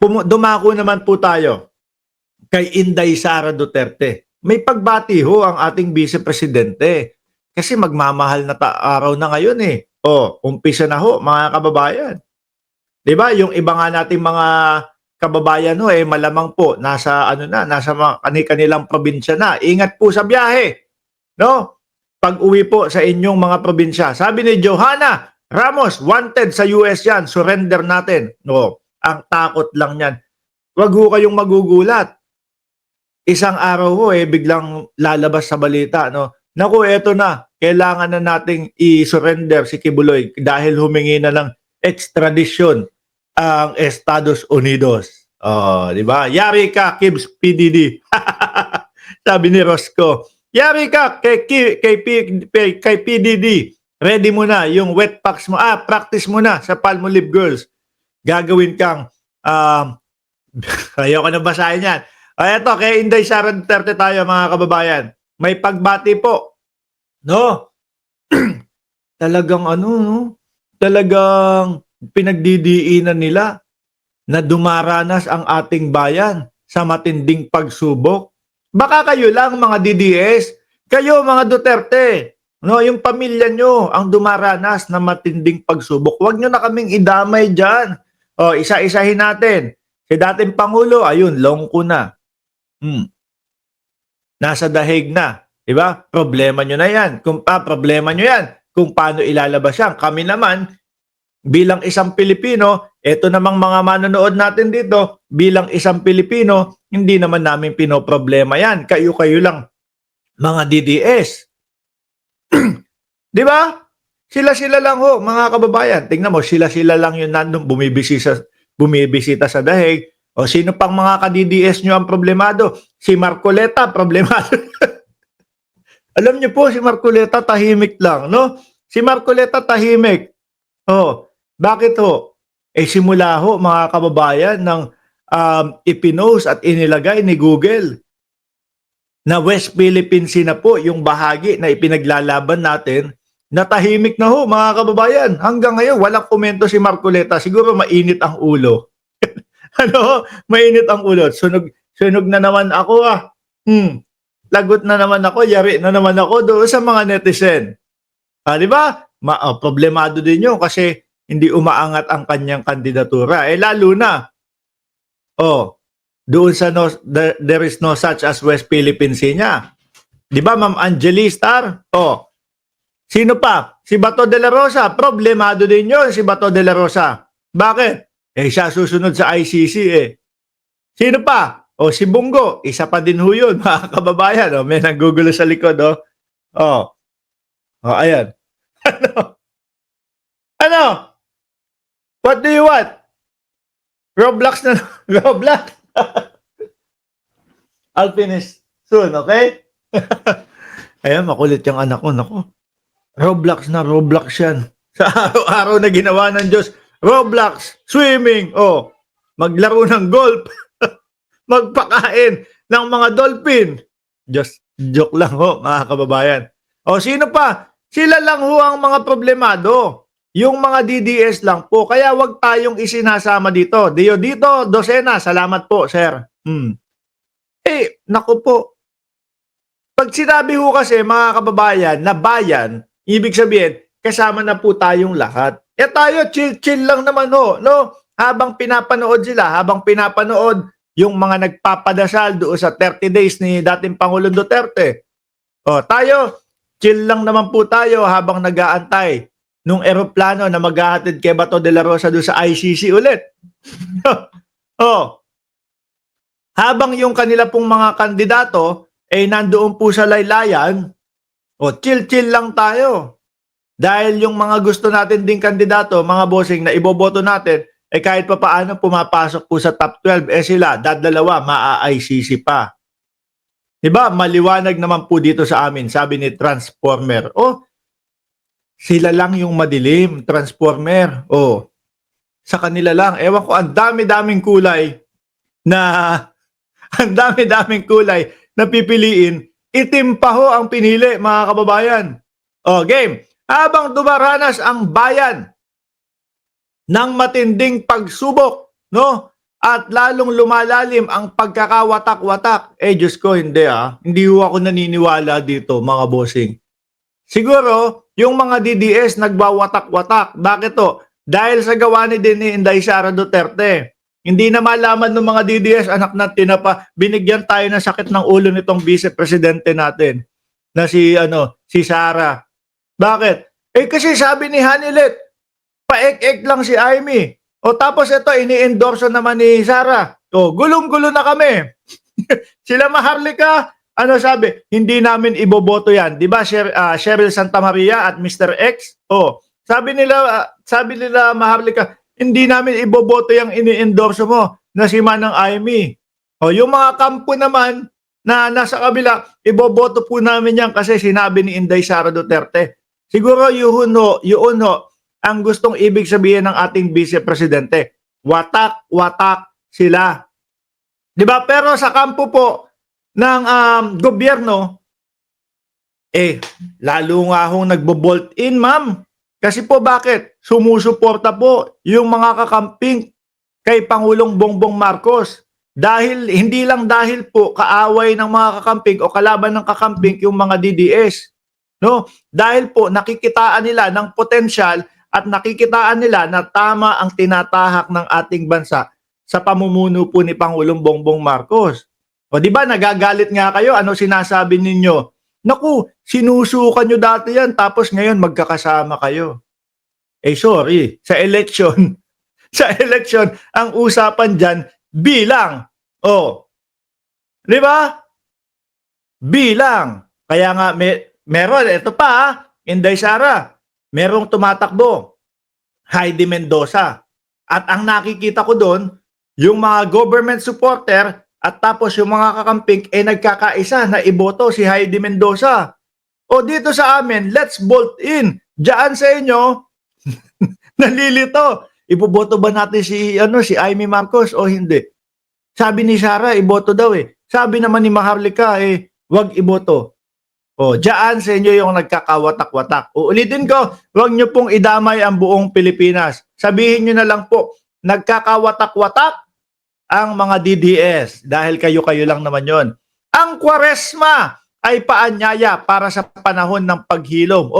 Dumako naman po tayo kay Inday Sara Duterte. May pagbati ho ang ating Vice Presidente kasi magmamahal na araw na ngayon eh. O, umpisa na ho mga kababayan. 'Di ba? Yung iba nga nating mga kababayan ho eh malamang po nasa nasa mga kanilang probinsya na. Ingat po sa biyahe, no? Pag-uwi po sa inyong mga probinsya. Sabi ni Johanna Ramos, wanted sa US yan, surrender natin. No, ang takot lang yan. Wag ho kayong magugulat. Isang araw ho eh biglang lalabas sa balita, no? Naku, eto na. Kailangan na nating i-surrender si Kibuloy dahil humingi na ng extradition ang Estados Unidos. Oh, di ba? Yari ka, Kibs PDD. Sabi ni Rosco. Yari ka kay PDD. Ready mo na yung wet packs mo. Practice mo na sa Palmolive Girls. Gagawin kang ayaw ka na basahin yan. Eto, kay Inday Sara Duterte tayo mga kababayan. May pagbati po. No? Talagang no? Talagang pinagdidiinan nila na dumaranas ang ating bayan sa matinding pagsubok. Baka kayo lang mga DDS, kayo mga Duterte, no, yung pamilya nyo ang dumaranas na matinding pagsubok. Huwag nyo na kaming idamay dyan. O, isa-isahin natin. Si dating Pangulo, ayun, longko na. Nasa dahig na. Diba? Problema nyo na yan. Problema nyo yan kung paano ilalabas yan. Kami naman, bilang isang Pilipino, eto namang mga manonood natin dito, bilang isang Pilipino, hindi naman namin pinoproblema yan. Kayo-kayo lang, mga DDS. Di ba? Sila-sila lang ho, mga kababayan. Tingnan mo, sila-sila lang yung nandun bumibisita sa dahig. O sino pang mga ka-DDS nyo ang problemado? Si Marcoleta, problemado. Alam niyo po, si Marcoleta tahimik lang, no? Si Marcoleta tahimik. Oh, bakit ho? Simula ho, mga kababayan, ng ipinost at inilagay ni Google na West Philippine Sea na po yung bahagi na ipinaglalaban natin, natahimik na ho, mga kababayan. Hanggang ngayon, walang komento si Marcoleta. Siguro mainit ang ulo. Mainit ang ulo. Sunog na naman ako Lagot na naman ako, yari na naman ako doon sa mga netizen. Di ba? Problemado din yun kasi hindi umaangat ang kanyang kandidatura. Lalo na, doon sa there is no such as West Philippine Sea niya. Di ba, Ma'am Angeli Star? Sino pa? Si Bato de la Rosa. Problemado din yun, si Bato de la Rosa. Bakit? Siya susunod sa ICC Sino pa? Si Bungo. Isa pa din ho yun, mga kababayan. May nanggugulo sa likod, ayan. Ano? What do you want? Roblox na. Roblox? I'll finish soon, okay? Ayan, makulit yung anak ko. Naku. Roblox na, Roblox yan. Sa araw-araw na ginawa ng Diyos. Roblox, swimming, maglaro ng golf, magpakain ng mga dolphin. Just joke lang ho, mga kababayan. Sino pa? Sila lang ho ang mga problemado. Yung mga DDS lang po. Kaya wag tayong isinasama dito. Dito, dosena. Salamat po, sir. Naku po. Pag sinabi ho kasi, mga kababayan, na bayan, ibig sabihin, kasama na po tayong lahat. Tayo, chill lang naman ho, no? Habang pinapanood sila, habang pinapanood yung mga nagpapadasal doon sa 30 days ni dating Pangulong Duterte. Tayo, chill lang naman po tayo habang nag-aantay nung eroplano na maghahatid kay Bato de la Rosa doon sa ICC ulit. Habang yung kanila pong mga kandidato nandoon po sa laylayan, chill lang tayo. Dahil yung mga gusto natin ding kandidato, mga bossing na iboboto natin, kahit pa paano pumapasok po sa top 12, sila, dadalawa, maa-ICC pa. Diba? Maliwanag naman po dito sa amin, sabi ni Transformer. Sila lang yung madilim, Transformer. Sa kanila lang. Ewan ko, ang dami-daming kulay na pipiliin. Itim pa ho ang pinili, mga kababayan. Game. Habang dumaranas ang bayan ng matinding pagsubok, no? at lalong lumalalim ang pagkakawatak-watak. Diyos ko, hindi Hindi ho ako naniniwala dito, mga bossing. Siguro, yung mga DDS nagwawatak-watak. Bakit to? Dahil sa gawa ni Inday Sara Duterte. Hindi na malaman ng mga DDS, anak na tinapa, binigyan tayo ng sakit ng ulo nitong vice-presidente natin na si Sara. Bakit? Kasi sabi ni Hanilet, paek-ek lang si Amy. O tapos ito, ini-endorso naman ni Sara. O, gulong-gulo na kami. Sila Maharlika, sabi? Hindi namin iboboto yan. Di ba, Cheryl Santamaria at Mr. X? O, sabi nila Maharlika, hindi namin iboboto yung ini-endorso mo na si Manang Amy. O, yung mga kampo naman na nasa kabila, iboboto po namin yan kasi sinabi ni Inday Sara Duterte. Siguro yun ang gustong ibig sabihin ng ating vice-presidente. Watak-watak sila. Di ba? Pero sa kampo po ng gobyerno, lalo nga hong nagbo-bolt in, ma'am. Kasi po bakit? Sumusuporta po yung mga kakamping kay Pangulong Bongbong Marcos. Hindi lang dahil po kaaway ng mga kakamping o kalaban ng kakamping yung mga DDS. No? Dahil po nakikitaan nila ng potensyal at nakikitaan nila na tama ang tinatahak ng ating bansa sa pamumuno po ni Pangulong Bongbong Marcos. O di ba nagagalit nga kayo, ano sinasabi ninyo? Naku, sinusukan nyo dati yan tapos ngayon magkakasama kayo. Sorry, sa election, ang usapan dyan, bilang. Di ba? Bilang. Kaya nga, meron, ito pa, Inday Sara, merong tumatakbo, Heidi Mendoza. At ang nakikita ko doon, yung mga government supporter at tapos yung mga kakamping nagkakaisa na iboto si Heidi Mendoza. O dito sa amin, let's bolt in. Diyan sa inyo, nalilito. Iboboto ba natin si Amy Marcos o hindi? Sabi ni Sara, iboto daw Sabi naman ni Maharlika, wag iboto. O, diyan sa inyo yung nagkakawatak-watak. Uulitin ko, wag nyo pong idamay ang buong Pilipinas. Sabihin nyo na lang po, nagkakawatak-watak ang mga DDS dahil kayo-kayo lang naman yon. Ang Kwaresma ay paanyaya para sa panahon ng paghilom.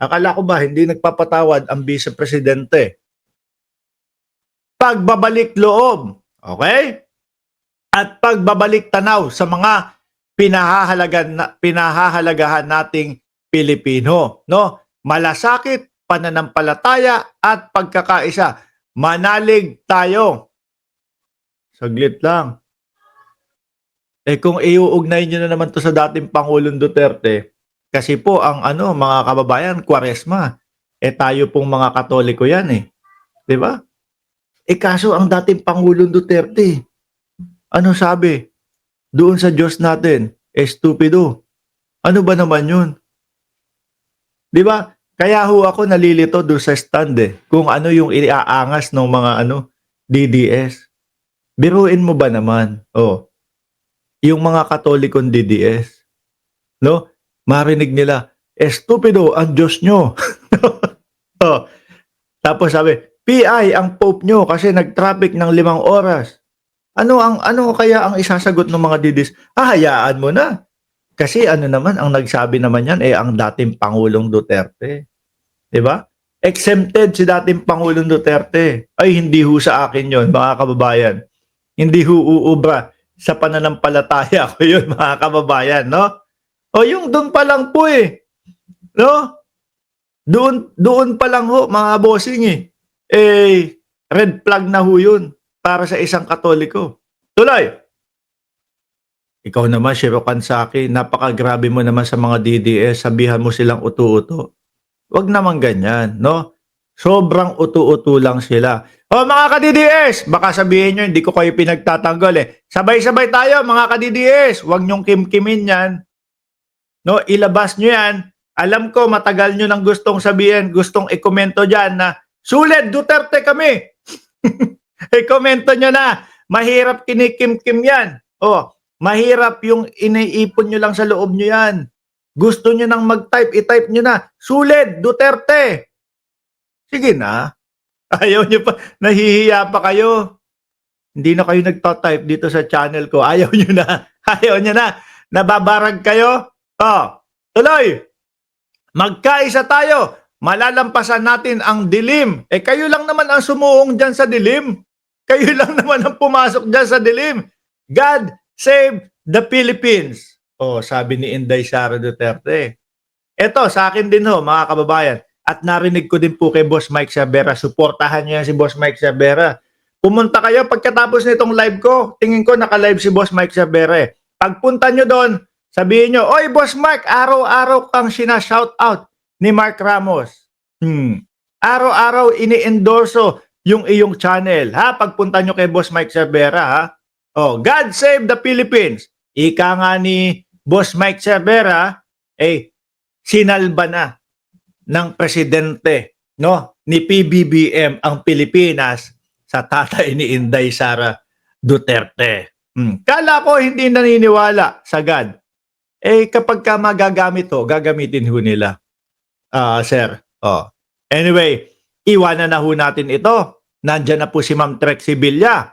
Akala ko ba hindi nagpapatawad ang vice-presidente? Pagbabalik loob, okay? At pagbabalik tanaw sa mga pinahahalagahan nating Pilipino, no? Malasakit, pananampalataya at pagkakaisa. Manalig tayo. Saglit lang. Kung iuugnay nyo na naman to sa dating Pangulong Duterte, kasi po ang mga kababayan, Kwaresma, tayo pong mga Katoliko yan Di ba? Kaso ang dating Pangulong Duterte, ano sabi? Doon sa Diyos natin, estupido. Ano ba naman yun? Di ba? Kaya ho ako nalilito doon sa stand kung ano yung iaangas ng mga DDS. Biruin mo ba naman? Yung mga Katolikong DDS, no? Marinig nila, estupido ang Diyos nyo. Tapos sabi, PI ang Pope nyo kasi nag-traffic ng 5 oras. Ano kaya ang isasagot ng mga DDS? Hayaan mo na. Kasi naman, ang nagsabi naman yan, ang dating Pangulong Duterte. Diba? Exempted si dating Pangulong Duterte. Ay, hindi ho sa akin yon mga kababayan. Hindi ho uubra sa pananampalataya ko yun, mga kababayan, no? Yung doon pa lang po no? Doon pa lang ho, mga bossing red flag na ho yun para sa isang Katoliko. Tuloy! Ikaw naman, Shiro Kansaki, napakagrabe mo naman sa mga DDS, sabihan mo silang utu-uto. Wag naman ganyan, no? Sobrang utu-uto lang sila. Mga ka-DDS, baka sabihin nyo, hindi ko kayo pinagtatanggol Sabay-sabay tayo, mga ka-DDS. Wag nyong kim-kimin yan. No, ilabas nyo yan. Alam ko, matagal nyo nang gustong sabihin, gustong ikomento dyan na, sulit, Duterte kami. Ikomento nyo na. Mahirap kinikim-kim yan. Mahirap yung iniipon nyo lang sa loob nyo yan. Gusto nyo nang mag-type, i-type nyo na, sulit, Duterte. Sige na. Ayaw nyo pa, nahihiya pa kayo. Hindi na kayo nagta-type dito sa channel ko. Ayaw nyo na. Ayaw nyo na. Nababarag kayo? Tuloy. Magkaisa tayo. Malalampasan natin ang dilim. Kayo lang naman ang sumuong dyan sa dilim. Kayo lang naman ang pumasok dyan sa dilim. God save the Philippines. Sabi ni Inday Sara Duterte. Ito, sa akin din mga kababayan. At narinig ko din po kay Boss Mike Sabera. Suportahan niyo yan si Boss Mike Sabera. Pumunta kayo pagkatapos nitong live ko. Tingin ko naka-live si Boss Mike Sabera. Pagpunta nyo doon, sabihin nyo, "Oy, Boss Mark, araw-araw kang sina-shout out ni Mark Ramos. Araw-araw ini-endorso yung iyong channel." Pagpunta nyo kay Boss Mike Sabera, God save the Philippines. Ika nga ni Boss Mike Sabera, sinalba na ng presidente, ni PBBM ang Pilipinas sa tatay ni Inday Sara Duterte. Kala ko hindi naniniwala sa God. Kapag ka magagamit gagamitin ho nila. Sir. Anyway, iwanan na ho natin ito. Nandyan na po si Ma'am Trexie Villa.